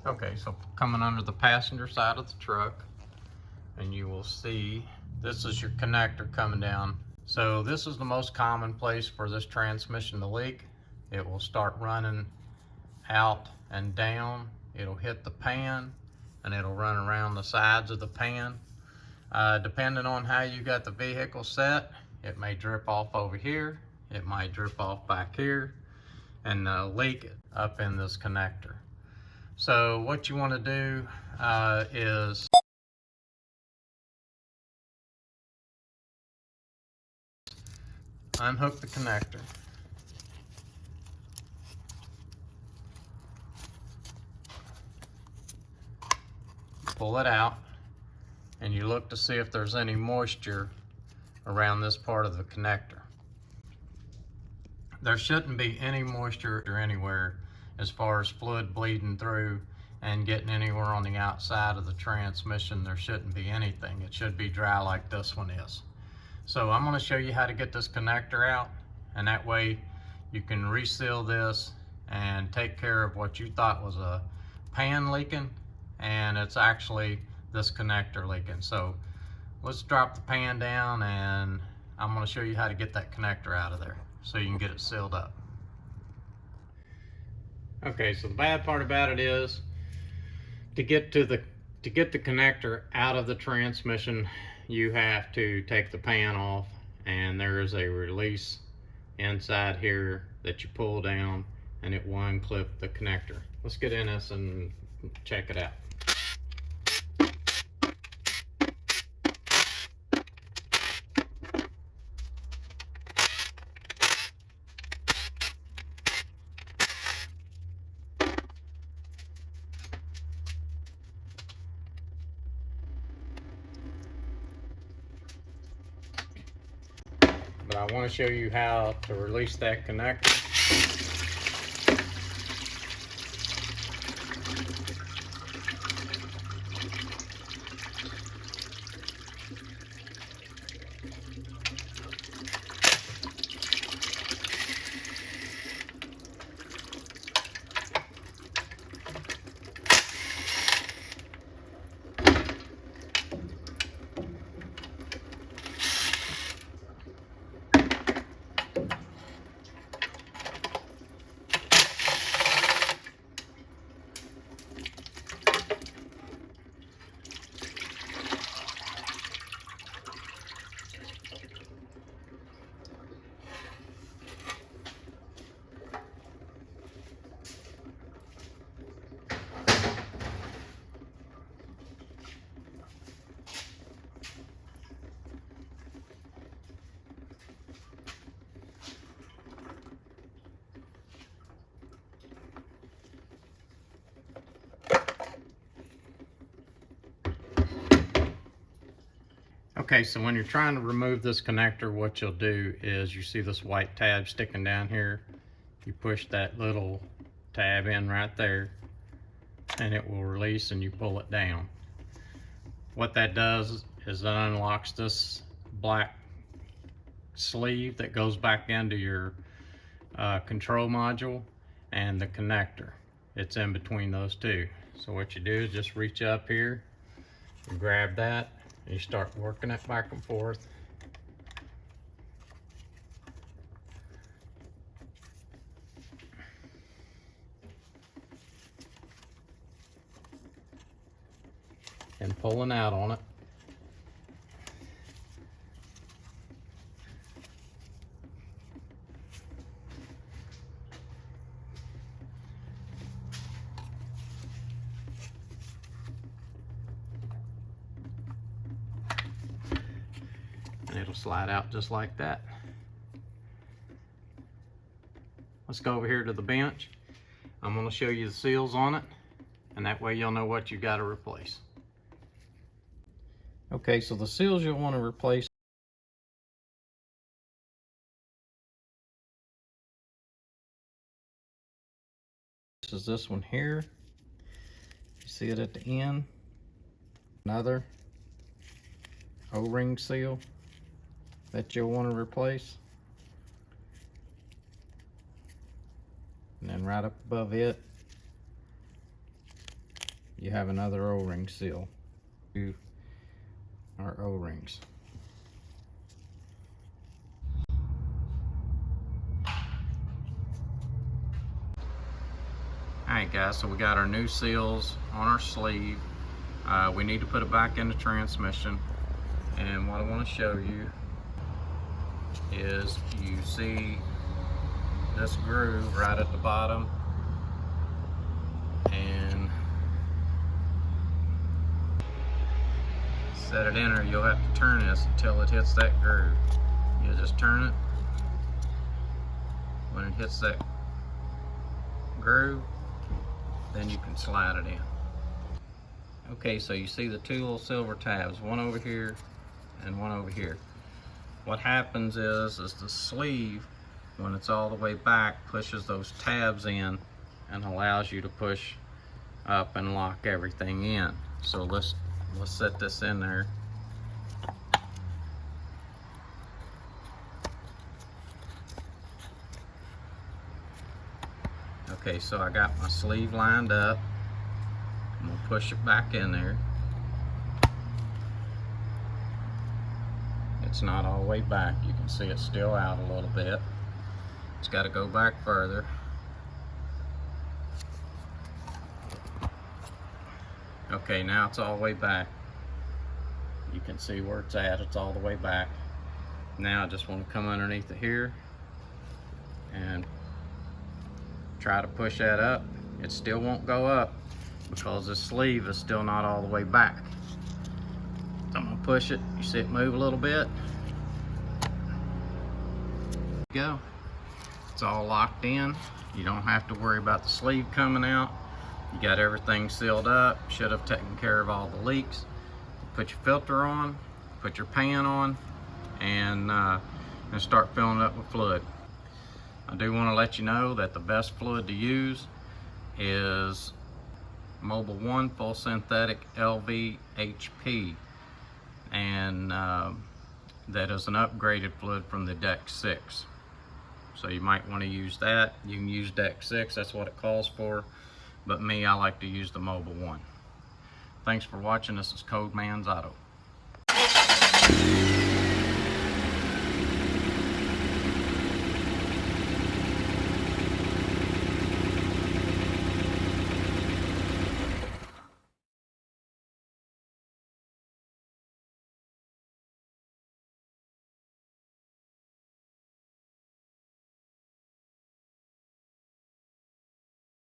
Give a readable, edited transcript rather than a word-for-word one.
Okay, so coming under the passenger side of the truck, and you will see this is your connector coming down. So this is the most common place for this transmission to leak. It will start running out and down. It'll hit the pan and it'll run around the sides of the pan. Depending on how you got the vehicle set, it may drip off over here, it might drip off back here, and leak it up in this connector. So what you want to do is unhook the connector. Pull it out, and you look to see if there's any moisture around this part of the connector. There shouldn't be any moisture or anywhere as far as fluid bleeding through and getting anywhere on the outside of the transmission. There shouldn't be anything. It should be dry like this one is. So I'm going to show you how to get this connector out, and that way you can reseal this and take care of what you thought was a pan leaking, and it's actually this connector leaking. So let's drop the pan down, and I'm going to show you how to get that connector out of there so you can get it sealed up. Okay, so the bad part about it is to get the connector out of the transmission, you have to take the pan off, and there is a release inside here that you pull down, and it will unclip the connector. Let's get in this and check it out. But I want to show you how to release that connector. Okay, so when you're trying to remove this connector, what you'll do is you see this white tab sticking down here. You push that little tab in right there, and it will release, and you pull it down. What that does is that unlocks this black sleeve that goes back into your control module and the connector. It's in between those two. So what you do is just reach up here and grab that, and you start working it back and forth. And pulling out on it. And it'll slide out just like that. Let's go over here to the bench. I'm going to show you the seals on it, and that way you'll know what you got to replace. Okay, so the seals you'll want to replace is this one here. You see it at the end. Another O-ring seal that you'll want to replace. And then right up above it, you have another O-ring seal. Our O-rings. Alright guys, so we got our new seals on our sleeve. We need to put it back in the transmission, and what I want to show you is, you see this groove right at the bottom, and set it in there. You'll have to turn this until it hits that groove. You just turn it. When it hits that groove, then you can slide it in. Okay, so you see the two little silver tabs, one over here and one over here. What happens is the sleeve, when it's all the way back, pushes those tabs in and allows you to push up and lock everything in. So let's set this in there. Okay, so I got my sleeve lined up. I'm gonna push it back in there. It's not all the way back. You can see it's still out a little bit. It's got to go back further. Okay, now it's all the way back. You can see where it's at. It's all the way back. Now I just want to come underneath it here and try to push that up. It still won't go up because the sleeve is still not all the way back. I'm gonna push it. You see it move a little bit. Go. It's all locked in. You don't have to worry about the sleeve coming out. You got everything sealed up. Should have taken care of all the leaks. Put your filter on, put your pan on, and start filling it up with fluid. I do want to let you know that the best fluid to use is Mobil 1 Full Synthetic LV HP, and that is an upgraded fluid from the Deck 6. So you might want to use that. You can use Deck 6, that's what it calls for, but me, I like to use the Mobil 1. Thanks for watching. This is Code Man's Auto.